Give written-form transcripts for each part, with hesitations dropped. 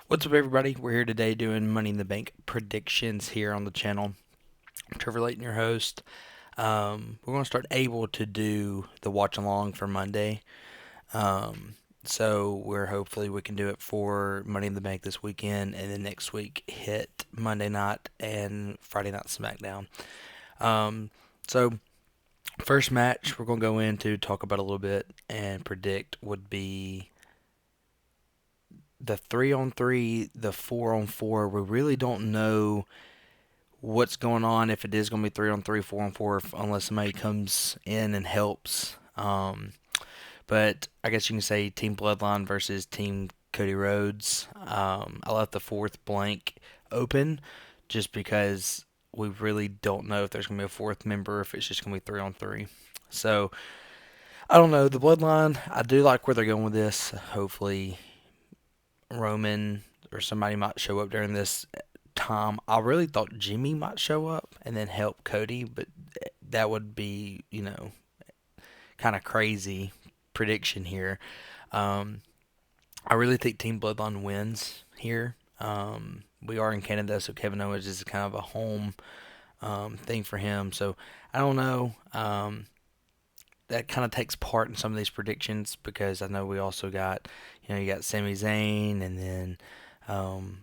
What's up, everybody? We're here today doing Money in the Bank predictions here on the channel. Trevor Layton, your host. We're going to start able to do the watch along for Monday. So we're hopefully we can do it for Money in the Bank this weekend, and then next week hit Monday night and Friday night SmackDown. Um, so first match we're going to go into talk about a little bit and predict would be the 3-on-3, the 4-on-4. We really don't know what's going on if it is going to be 3-on-3, 4-on-4, unless somebody comes in and helps. But I guess you can say Team Bloodline versus Team Cody Rhodes. I left the fourth blank open just because we really don't know if there's going to be a fourth member, if it's just going to be 3-on-3. So I don't know. The Bloodline, I do like where they're going with this. Hopefully, Roman or somebody might show up during this time. I really thought Jimmy might show up and then help Cody, but that would be, kind of crazy prediction here. Um, I really think Team Bloodline wins here. We are in Canada, so Kevin Owens is kind of a home thing for him. So I don't know. That kind of takes part in some of these predictions because I know we also got, you got Sami Zayn and then um,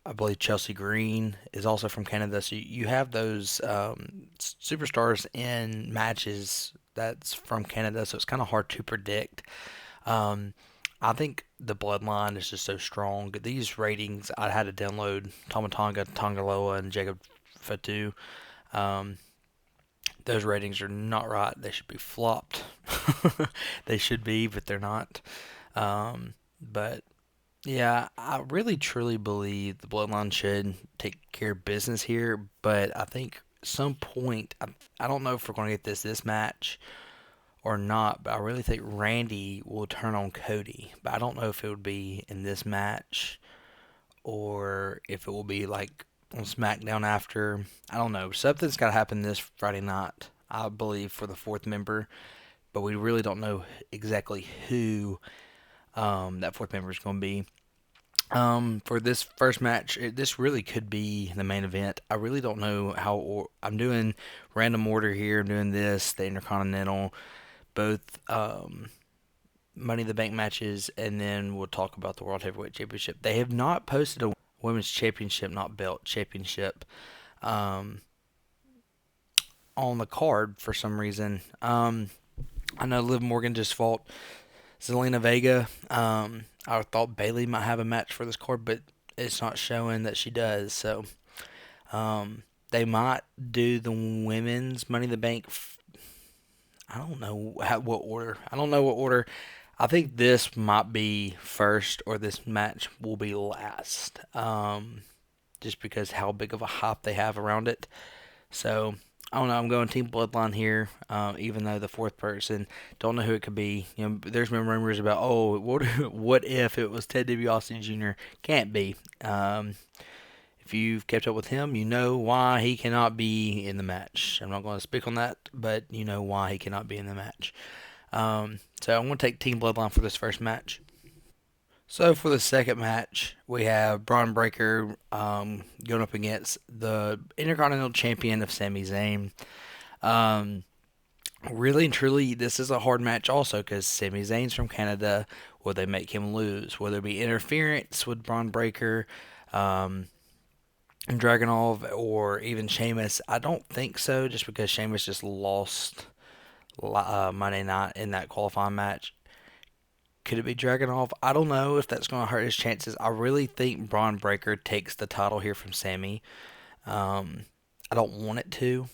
I believe Chelsea Green is also from Canada. So you have those superstars in matches that's from Canada. So it's kind of hard to predict. Um, I think the bloodline is just so strong. These ratings, I had to download Tomatonga, Tongaloa, and Jacob Fatu. Um, those ratings are not right. They should be flopped. They should be, but they're not. But yeah, I really truly believe the Bloodline should take care of business here, but I think some point I don't know if we're going to get this match or not, but I really think Randy will turn on Cody. But I don't know if it would be in this match or if it will be like on SmackDown after. I don't know. Something's got to happen this Friday night, I believe, for the fourth member, but we really don't know exactly who that fourth member is going to be. For this first match, this really could be the main event. I really don't know I'm doing random order here. I'm doing this, the Intercontinental, both Money in the Bank matches, and then we'll talk about the World Heavyweight Championship. They have not posted a Women's Championship, not belt, championship um, on the card for some reason. I know Liv Morgan just fought Zelina Vega. I thought Bailey might have a match for this card, but it's not showing that she does. So they might do the women's Money in the Bank. I don't know what order. I don't know what order. I think this might be first, or this match will be last. Just because how big of a hype they have around it. So I don't know. I'm going Team Bloodline here, even though the fourth person don't know who it could be. There's been rumors about what if it was Ted DiBiase Jr. Can't be. If you've kept up with him, you know why he cannot be in the match. I'm not going to speak on that, but you know why he cannot be in the match. So I'm going to take Team Bloodline for this first match. So for the second match, we have Braun Breaker going up against the Intercontinental Champion of Sami Zayn. Um, Really and truly, this is a hard match also because Sami Zayn's from Canada. Will they make him lose? Will there be interference with Braun Breaker and Dragunov or even Sheamus? I don't think so, just because Sheamus just lost Monday night in that qualifying match. Could it be Dragunov? I don't know if that's going to hurt his chances. I really think Braun Breaker takes the title here from Sami. Um, I don't want it to.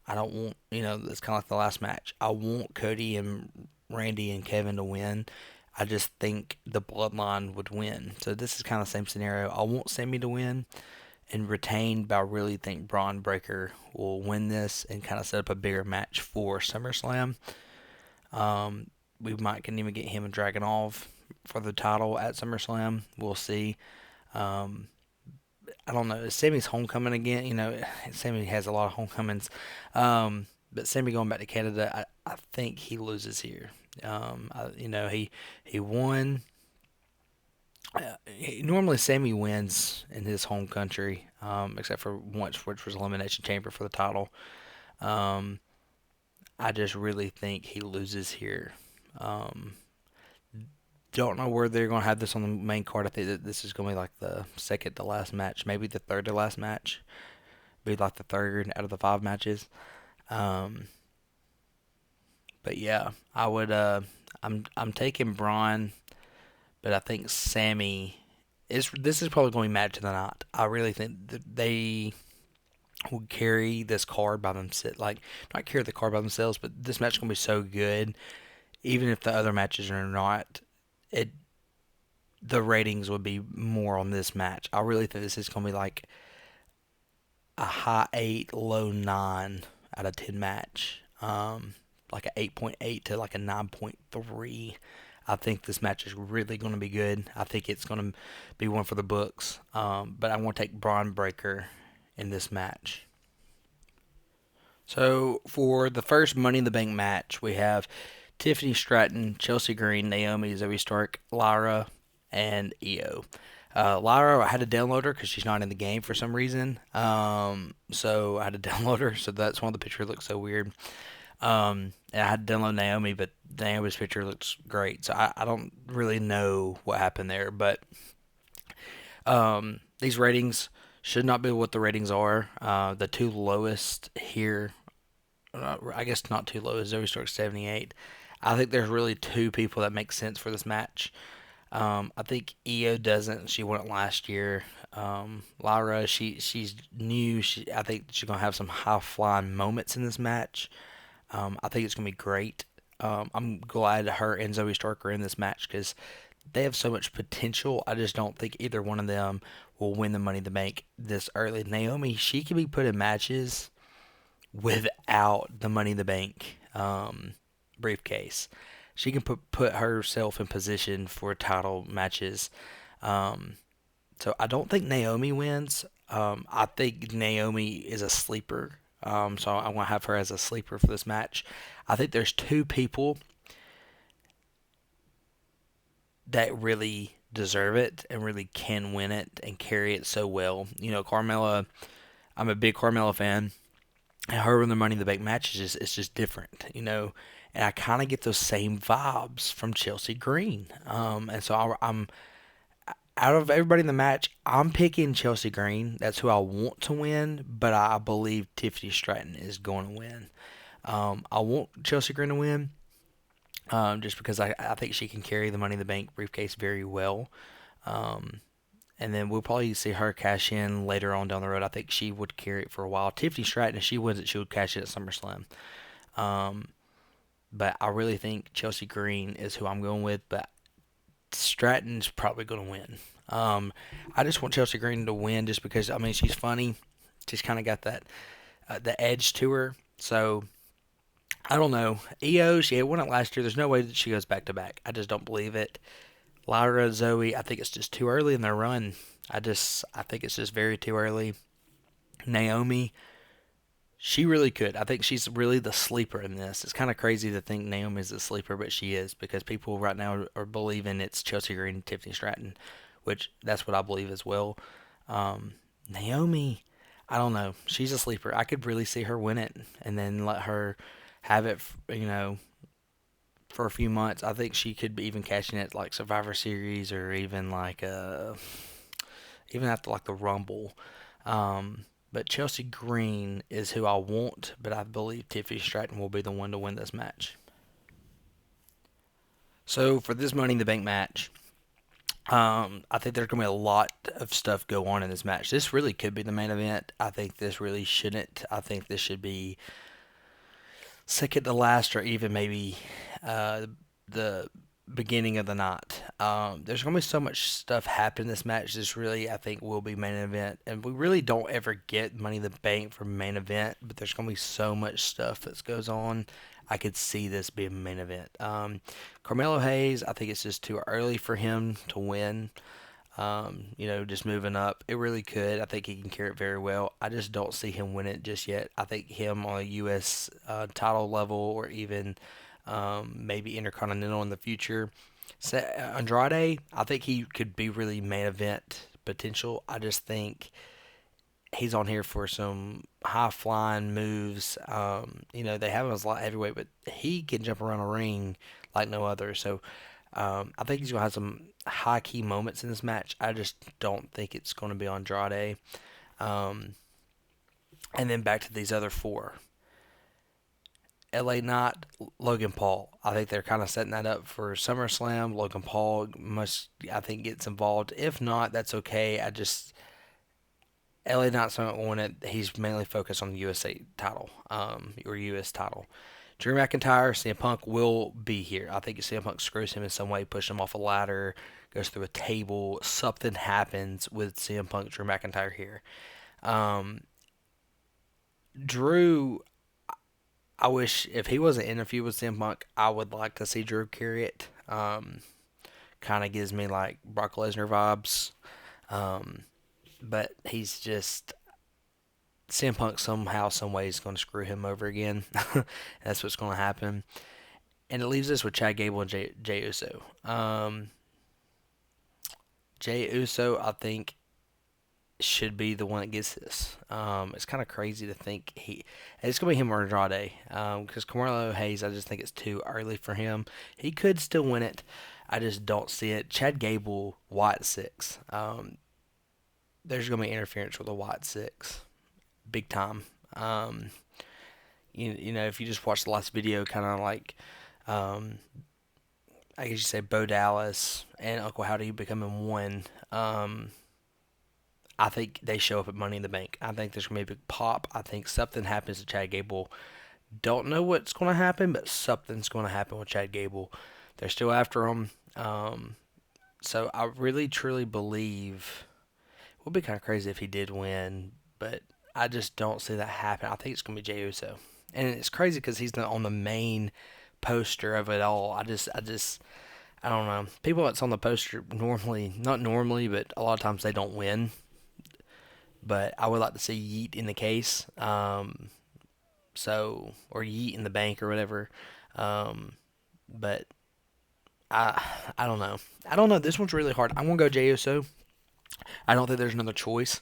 I don't want, it's kind of like the last match. I want Cody and Randy and Kevin to win. I just think the bloodline would win. So this is kind of the same scenario. I want Sami to win and retain, but I really think Braun Breaker will win this and kind of set up a bigger match for SummerSlam. We might can even get him and Dragunov for the title at SummerSlam. We'll see. Um, I don't know. Sammy's homecoming again. Sammy has a lot of homecomings. But Sammy going back to Canada, I think he loses here. He won Normally, Sami wins in his home country, except for once, which was Elimination Chamber for the title. Um, I just really think he loses here. Um, don't know where they're going to have this on the main card. I think that this is going to be like the second to last match, maybe the third to last match. Be like the third out of the 5 matches. Um, but yeah, I would. I'm taking Braun, but I think Sami is. This is probably going to be match of the night. I really think that they will carry this card by themselves. Like not carry the card by themselves, but this match is going to be so good. Even if the other matches are not, it the ratings would be more on this match. I really think this is going to be like a high 8, low 9 out of 10 match. Like a 8.8 to like a 9.3. I think this match is really going to be good. I think it's going to be one for the books. But I want to take Braun Breaker in this match. So for the first Money in the Bank match, we have Tiffany Stratton, Chelsea Green, Naomi, Zoe Stark, Lyra, and Io. Lyra, I had to download her because she's not in the game for some reason. So I had to download her. So that's why the picture looks so weird. And I had to download Naomi, but Naomi's picture looks great. So I don't really know what happened there. But these ratings should not be what the ratings are. The two lowest here, I guess not too low, is Zoe Stark 78. I think there's really two people that make sense for this match. I think Io doesn't. She won it last year. Lyra, she's new. I think she's gonna have some high flying moments in this match. I think it's gonna be great. I'm glad her and Zoe Stark are in this match because they have so much potential. I just don't think either one of them will win the Money in the Bank this early. Naomi, she can be put in matches without the Money in the Bank briefcase. She can put herself in position for title matches. Um, so I don't think Naomi wins. I think Naomi is a sleeper. So I want to have her as a sleeper for this match. I think there's two people that really deserve it and really can win it and carry it so well. You know, Carmella, I'm a big Carmella fan. And her in the Money in the Bank match is just different, you know. And I kind of get those same vibes from Chelsea Green. And so I'm out of everybody in the match, I'm picking Chelsea Green. That's who I want to win, but I believe Tiffany Stratton is going to win. I want Chelsea Green to win, just because I think she can carry the Money in the Bank briefcase very well. Um, and then we'll probably see her cash in later on down the road. I think she would carry it for a while. Tiffany Stratton, if she wins it, she would cash it at SummerSlam. Um, but I really think Chelsea Green is who I'm going with. But Stratton's probably going to win. I just want Chelsea Green to win just because I mean she's funny. She's kind of got that the edge to her. So I don't know. Io, she had won it last year. There's no way that she goes back to back. I just don't believe it. Lyra, Zoe, I think it's just too early in their run. I think it's just very too early. Naomi, she really could. I think she's really the sleeper in this. It's kind of crazy to think Naomi's a sleeper, but she is because people right now are believing it's Chelsea Green and Tiffany Stratton, which that's what I believe as well. Naomi, I don't know. She's a sleeper. I could really see her win it and then let her have it, you know, for a few months. I think she could be even catching it like Survivor Series or even like even after like the Rumble. But Chelsea Green is who I want, but I believe Tiffany Stratton will be the one to win this match. So for this Money in the Bank match, I think there's gonna be a lot of stuff go on in this match. This really could be the main event. I think this really shouldn't. I think this should be second to last, or even maybe the beginning of the night. There's gonna be so much stuff happen in this match. This really, I think, will be main event, and we really don't ever get Money in the Bank for main event. But there's gonna be so much stuff that goes on. I could see this being main event. Carmelo Hayes, I think it's just too early for him to win. You know, just moving up. It really could. I think he can carry it very well. I just don't see him winning it just yet. I think him on a U.S. Title level or even maybe Intercontinental in the future. Andrade, I think he could be really main event potential. I just think he's on here for some high flying moves. They have him as light heavyweight, but he can jump around a ring like no other. So I think he's gonna have some high key moments in this match. I just don't think it's gonna be Andrade. Um, and then back to these other four. LA Knight, Logan Paul. I think they're kind of setting that up for SummerSlam. Logan Paul must, I think, gets involved. If not, that's okay. LA Knight's not going to win it. He's mainly focused on the USA title, or US title. Drew McIntyre, CM Punk will be here. I think CM Punk screws him in some way, pushes him off a ladder, goes through a table. Something happens with CM Punk, Drew McIntyre here. Um, Drew, I wish if he wasn't in a feud with CM Punk, I would like to see Drew carry it. Kind of gives me like Brock Lesnar vibes. Um, but he's just CM Punk somehow, some way is going to screw him over again. That's what's going to happen. And it leaves us with Chad Gable and Jay Uso. Jay Uso, I think, should be the one that gets this. It's kind of crazy to think it's going to be him or Andrade. Because Carmelo Hayes, I just think it's too early for him. He could still win it. I just don't see it. Chad Gable, White 6. There's going to be interference with a White 6. Big time. If you just watch the last video, kind of like, I guess you say Bo Dallas and Uncle Howdy becoming one. I think they show up at Money in the Bank. I think there's going to be a big pop. I think something happens to Chad Gable. Don't know what's going to happen, but something's going to happen with Chad Gable. They're still after him. So I really, truly believe it would be kind of crazy if he did win, but I just don't see that happen. I think it's going to be Jey Uso. And it's crazy because he's on the main poster of it all. I don't know. People that's on the poster normally, not normally, but a lot of times they don't win. But I would like to see Yeet in the case. Or Yeet in the bank or whatever. But I don't know. I don't know. This one's really hard. I'm going to go Jey Uso. I don't think there's another choice.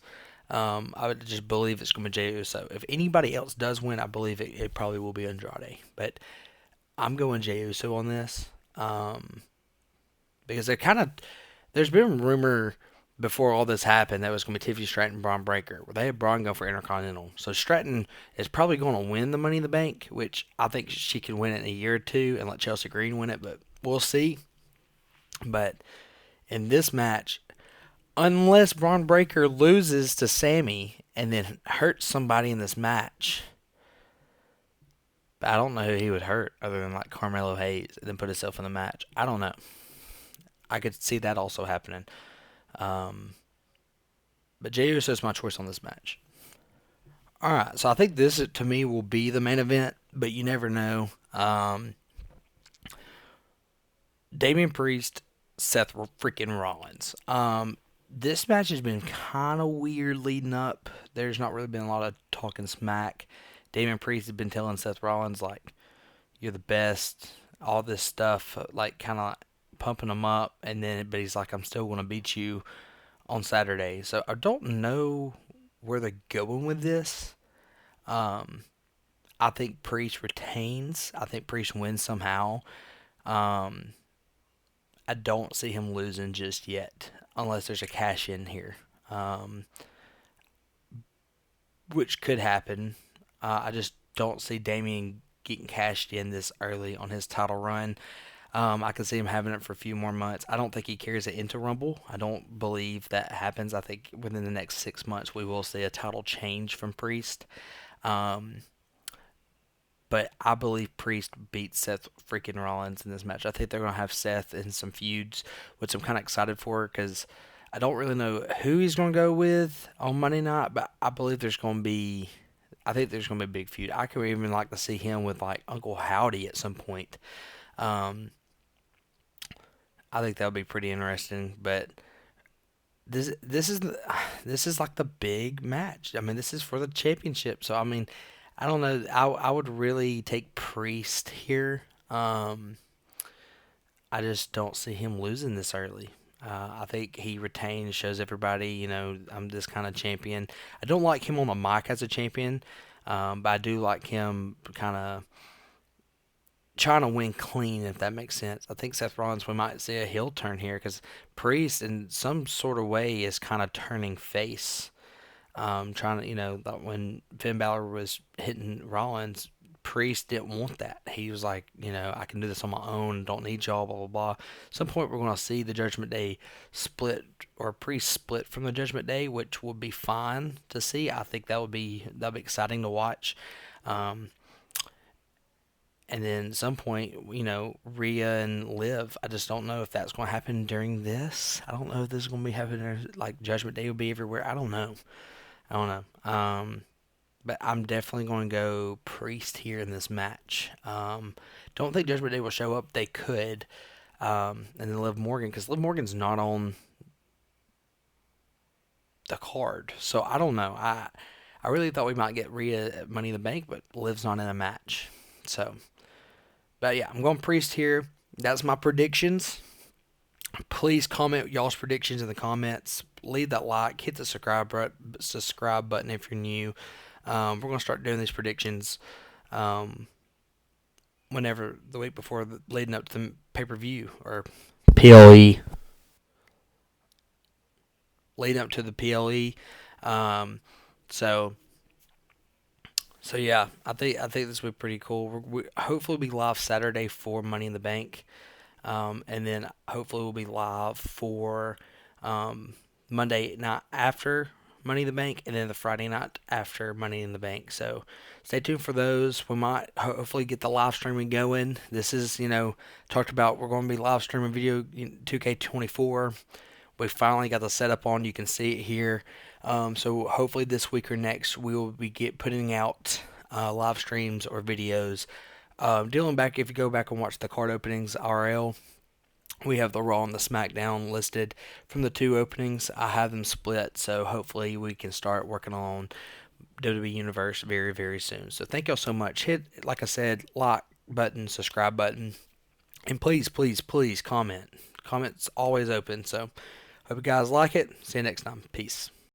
I would just believe it's going to be Jey Uso. If anybody else does win, I believe it probably will be Andrade. But I'm going Jey Uso on this. Because there's been rumor before all this happened that it was going to be Tiffany Stratton and Braun Breaker. Well, they had Braun go for Intercontinental. So Stratton is probably going to win the Money in the Bank, which I think she can win it in a year or two and let Chelsea Green win it, but we'll see. But in this match, unless Braun Breaker loses to Sami and then hurts somebody in this match, but I don't know who he would hurt other than like Carmelo Hayes and then put himself in the match. I don't know. I could see that also happening. But Jey Uso is my choice on this match. All right, so I think this to me will be the main event, but you never know. Damien Priest, Seth freaking Rollins. This match has been kind of weird leading up. There's not really been a lot of talking smack. Damien Priest has been telling Seth Rollins like, "You're the best," all this stuff, like kind of pumping him up, but he's like, "I'm still going to beat you on Saturday." So I don't know where they're going with this. I think Priest retains. I think Priest wins somehow. I don't see him losing just yet, unless there's a cash in here, which could happen. I just don't see Damien getting cashed in this early on his title run. I can see him having it for a few more months. I don't think he carries it into Rumble. I don't believe that happens. I think within the next 6 months we will see a title change from Priest. But I believe Priest beats Seth freaking Rollins in this match. I think they're going to have Seth in some feuds, which I'm kind of excited for because I don't really know who he's going to go with on Monday night, but I think there's going to be a big feud. I could even like to see him with like Uncle Howdy at some point. I think that would be pretty interesting, but this is like the big match. I mean, this is for the championship. So I mean, I don't know. I would really take Priest here. I just don't see him losing this early. I think he retains, shows everybody, I'm this kind of champion. I don't like him on the mic as a champion, but I do like him kind of trying to win clean, if that makes sense. I think Seth Rollins, we might see a heel turn here because Priest, in some sort of way, is kind of turning face. Trying to, when Finn Balor was hitting Rollins, Priest didn't want that. He was like, I can do this on my own, don't need y'all, blah, blah, blah. At some point, we're going to see the Judgment Day split, or Priest split from the Judgment Day, which would be fine to see. I think that'd be exciting to watch. Um, and then at some point, Rhea and Liv, I just don't know if that's going to happen during this. I don't know if this is going to be happening, like Judgment Day will be everywhere. I don't know. I don't know. But I'm definitely going to go Priest here in this match. Don't think Judgment Day will show up. They could. And then Liv Morgan, because Liv Morgan's not on the card. So I don't know. I really thought we might get Rhea at Money in the Bank, but Liv's not in a match. So, but yeah, I'm going Priest here. That's my predictions. Please comment y'all's predictions in the comments. Leave that like, hit the subscribe button if you're new. We're gonna start doing these predictions whenever the week before, leading up to the pay-per-view, or PLE, leading up to the PLE. Um, so yeah, I think this will be pretty cool. We hopefully be live Saturday for Money in the Bank. And then hopefully we'll be live for Monday night after Money in the Bank, and then the Friday night after Money in the Bank. So stay tuned for those. We might hopefully get the live streaming going. This is, talked about, we're going to be live streaming video 2K24. We finally got the setup on. You can see it here. So hopefully this week or next we will be putting out live streams or videos. Dealing back, if you go back and watch the card openings RL, we have the Raw and the SmackDown listed from the two openings. I have them split, so hopefully we can start working on WWE Universe very, very soon. So thank y'all so much. Hit, like I said, like button, subscribe button, and please, please, please comment. Comments always open. So hope you guys like it. See you next time. Peace.